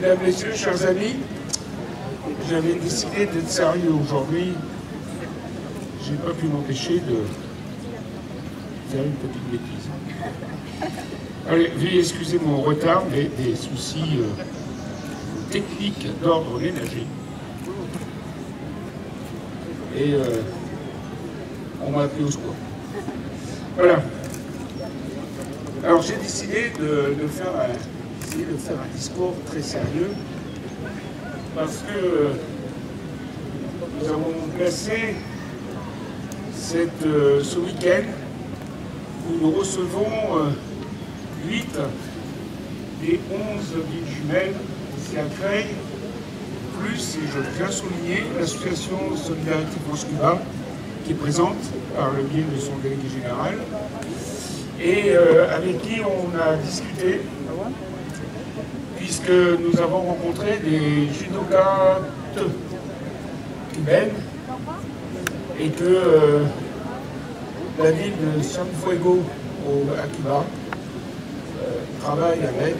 Mesdames, Messieurs, chers amis, j'avais décidé d'être sérieux aujourd'hui. J'ai pas pu m'empêcher de faire une petite bêtise. Allez, veuillez excuser mon retard, mais des soucis techniques d'ordre ménager. Et on m'a appelé au secours. Voilà. Alors j'ai décidé de faire un discours très sérieux parce que nous avons placé ce week-end où nous recevons 8 des 11 villes jumelles ici à Creil, plus, et je tiens à souligner, l'association Solidarité France-Cuba qui est présente par le biais de son délégué général et avec qui on a discuté puisque nous avons rencontré des judokas cubaines et que la ville de Cienfuegos à Cuba travaille avec,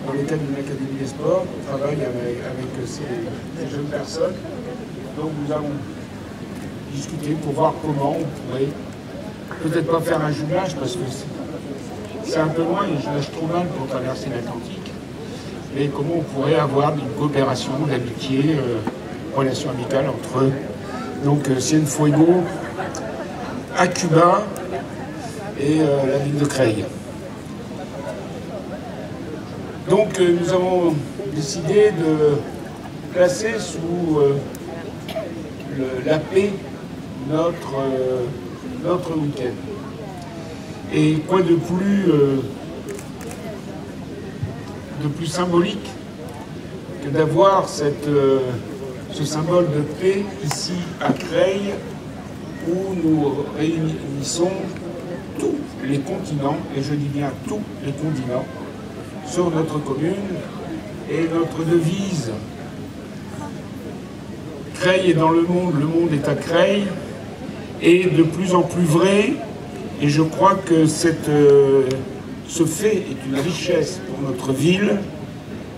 dans le cadre d'une académie des sports, travaille avec ces jeunes personnes. Donc nous avons discuté pour voir comment on pourrait peut-être pas faire un jumelage parce que c'est un peu loin et je nage trop mal pour traverser l'Atlantique, mais comment on pourrait avoir une coopération, d'amitié, relation amicale entre donc Cienfuegos à Cuba et la ville de Creil. Donc nous avons décidé de placer sous la paix notre week-end. Et quoi de plus symbolique que d'avoir ce symbole de paix ici à Creil où nous réunissons tous les continents, et je dis bien tous les continents, sur notre commune et notre devise. Creil est dans le monde est à Creil, est de plus en plus vrai, et je crois que ce fait est une richesse pour notre ville,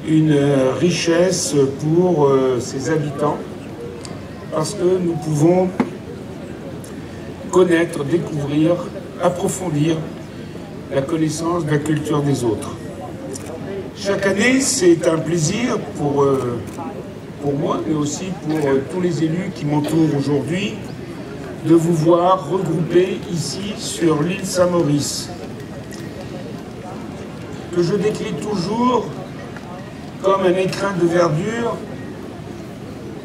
une richesse pour ses habitants, parce que nous pouvons connaître, découvrir, approfondir la connaissance de la culture des autres. Chaque année, c'est un plaisir pour moi, mais aussi pour tous les élus qui m'entourent aujourd'hui, de vous voir regroupés ici sur l'île Saint-Maurice, que je décris toujours comme un écrin de verdure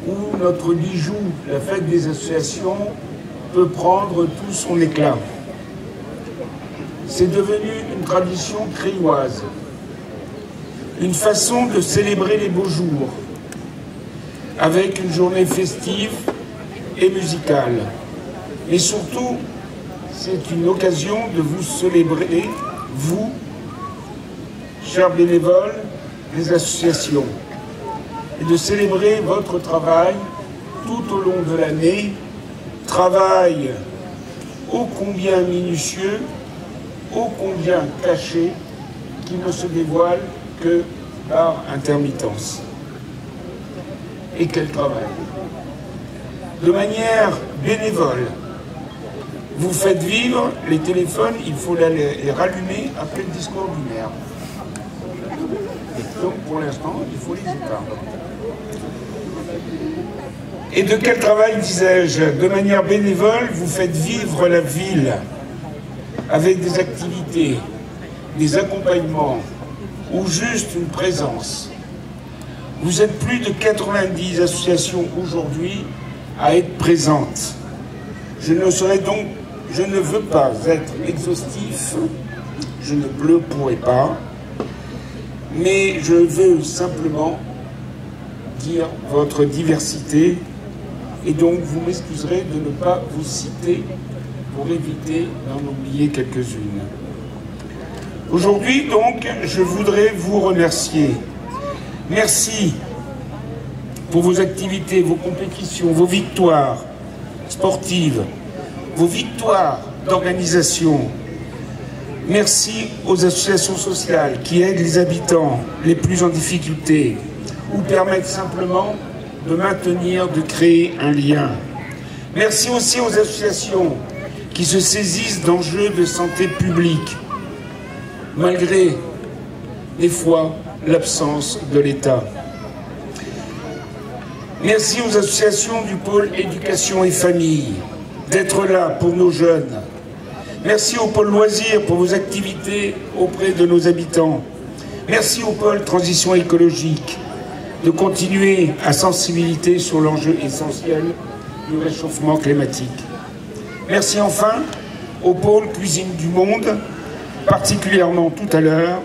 où notre bijou, la fête des associations, peut prendre tout son éclat. C'est devenu une tradition creilloise, une façon de célébrer les beaux jours, avec une journée festive et musicale. Et surtout, c'est une occasion de vous célébrer, vous, chers bénévoles des associations, et de célébrer votre travail tout au long de l'année, travail ô combien minutieux, ô combien caché, qui ne se dévoile que par intermittence. Et quel travail! De manière bénévole, vous faites vivre les téléphones, il faut les rallumer après le discours du maire. Donc pour l'instant, il faut les éteindre. Et de quel travail, disais-je? De manière bénévole, vous faites vivre la ville avec des activités, des accompagnements ou juste une présence. Vous êtes plus de 90 associations aujourd'hui à être présentes. Je ne veux pas être exhaustif, je ne le pourrai pas, mais je veux simplement dire votre diversité et donc vous m'excuserez de ne pas vous citer pour éviter d'en oublier quelques-unes. Aujourd'hui donc, je voudrais vous remercier. Merci pour vos activités, vos compétitions, vos victoires sportives, vos victoires d'organisation, Merci aux associations sociales qui aident les habitants les plus en difficulté ou permettent simplement de maintenir, de créer un lien. Merci aussi aux associations qui se saisissent d'enjeux de santé publique, malgré, des fois, l'absence de l'État. Merci aux associations du pôle éducation et famille d'être là pour nos jeunes. Merci au pôle loisirs pour vos activités auprès de nos habitants. Merci au pôle transition écologique de continuer à sensibiliser sur l'enjeu essentiel du réchauffement climatique. Merci enfin au pôle cuisine du monde, particulièrement tout à l'heure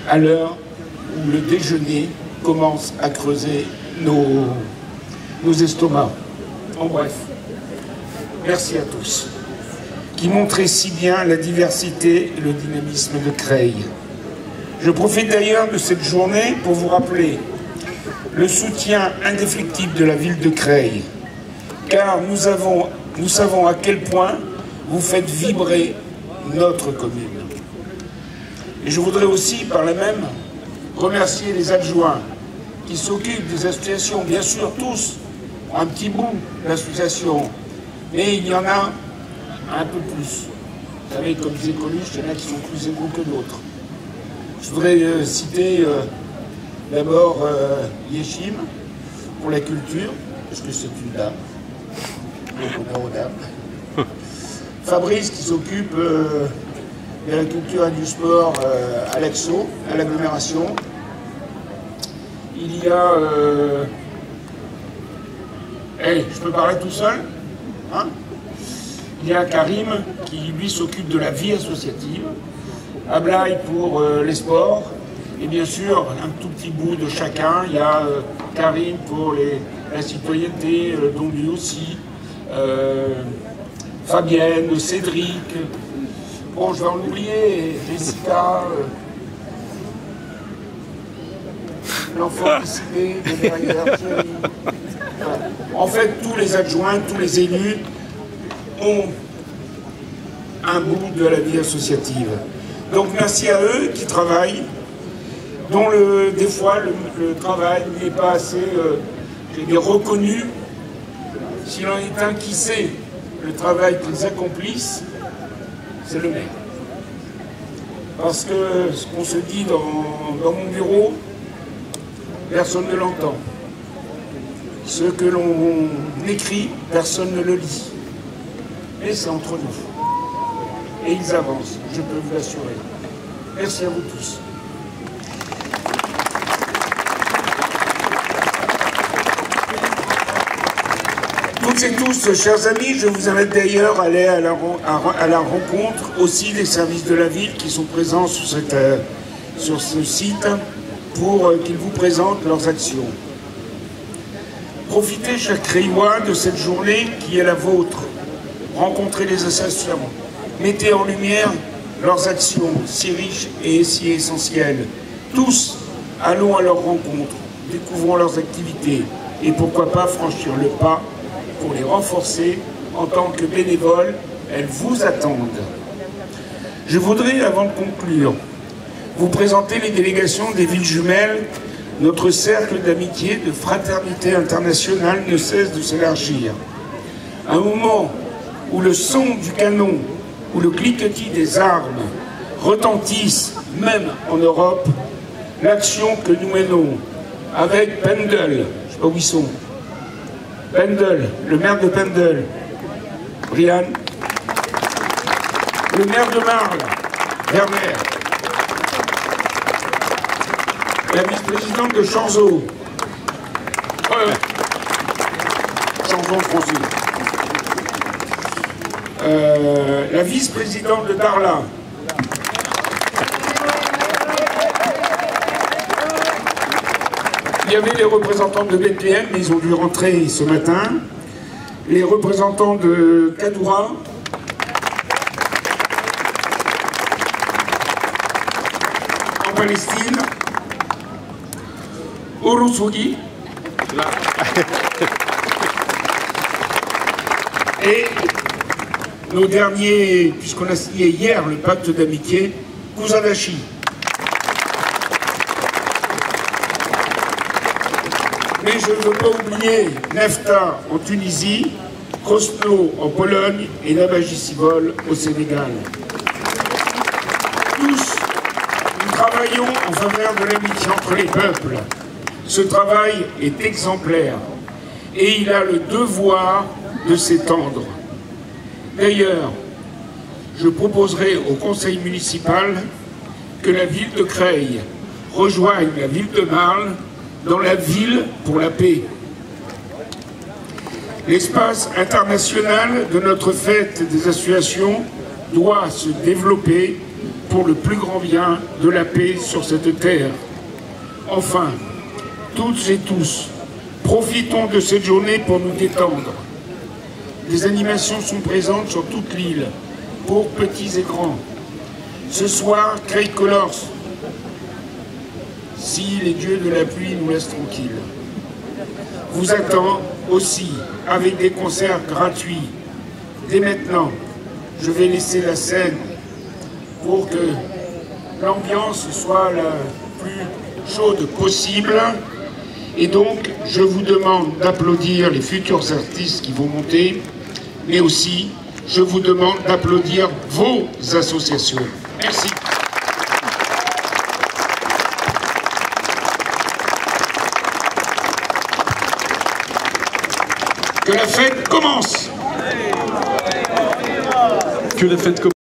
où le déjeuner commence à creuser nos estomacs. En bref, merci à tous, qui montraient si bien la diversité et le dynamisme de Creil. Je profite d'ailleurs de cette journée pour vous rappeler le soutien indéfectible de la ville de Creil, car nous savons à quel point vous faites vibrer notre commune. Et je voudrais aussi, par là même, remercier les adjoints qui s'occupent des associations, bien sûr tous, un petit bout d'associations, mais il y en a un peu plus. Vous savez, comme les Coluche, il y en a qui sont plus égaux que d'autres. Je voudrais citer d'abord Yeshim pour la culture, parce que c'est une dame, donc honneur aux dames. Fabrice qui s'occupe de la culture et du sport à l'Axo, à l'agglomération. Il y a... je peux parler tout seul, hein? Il y a Karim qui, lui, s'occupe de la vie associative, Ablaï pour les sports, et bien sûr, un tout petit bout de chacun. Il y a Karim pour la citoyenneté, dont lui aussi, Fabienne, Cédric, bon, je vais en oublier, Jessica, l'enfant décédé de derrière, voilà. En fait, tous les adjoints, tous les élus ont un bout de la vie associative. Donc merci à eux qui travaillent, dont des fois le travail n'est pas assez reconnu. S'il en est un qui sait le travail qu'ils accomplissent, c'est le maire. Parce que ce qu'on se dit dans mon bureau, personne ne l'entend. Ce que l'on écrit, personne ne le lit. Mais c'est entre nous. Et ils avancent, je peux vous l'assurer. Merci à vous tous. Toutes et tous, chers amis, je vous invite d'ailleurs à aller à la rencontre aussi des services de la ville qui sont présents sur ce site pour qu'ils vous présentent leurs actions. Profitez, chers Creillois, de cette journée qui est la vôtre. Rencontrez les associations. Mettez en lumière leurs actions, si riches et si essentielles. Tous, allons à leur rencontre, découvrons leurs activités et pourquoi pas franchir le pas pour les renforcer en tant que bénévoles. Elles vous attendent. Je voudrais, avant de conclure, vous présenter les délégations des villes jumelles. Notre cercle d'amitié, de fraternité internationale ne cesse de s'élargir. À un moment où le son du canon, où le cliquetis des armes retentissent, même en Europe, l'action que nous menons avec Pendel, je ne sais pas où ils sont, Pendel, le maire de Pendel, Brian, le maire de Marle, Werner, la vice-présidente de Chanzeau, Chanzeau Francis, la vice-présidente de Darla, il y avait les représentants de BPM, mais ils ont dû rentrer ce matin, les représentants de Kadoura, en Palestine, Ouroussougui, et nos derniers, puisqu'on a signé hier le pacte d'amitié, Kusandashi. Mais je ne veux pas oublier Nefta en Tunisie, Krosno en Pologne et Nabajisivol au Sénégal. Tous, nous travaillons en faveur de l'amitié entre les peuples. Ce travail est exemplaire et il a le devoir de s'étendre. D'ailleurs, je proposerai au conseil municipal que la ville de Creil rejoigne la ville de Marle dans la ville pour la paix. L'espace international de notre fête des associations doit se développer pour le plus grand bien de la paix sur cette terre. Enfin, toutes et tous, profitons de cette journée pour nous détendre. Des animations sont présentes sur toute l'île, pour petits et grands. Ce soir, Creil Colors, si les dieux de la pluie nous laissent tranquilles, vous attend aussi avec des concerts gratuits. Dès maintenant, je vais laisser la scène pour que l'ambiance soit la plus chaude possible. Et donc, je vous demande d'applaudir les futurs artistes qui vont monter, mais aussi, je vous demande d'applaudir vos associations. Merci. Que la fête commence. Que la fête commence.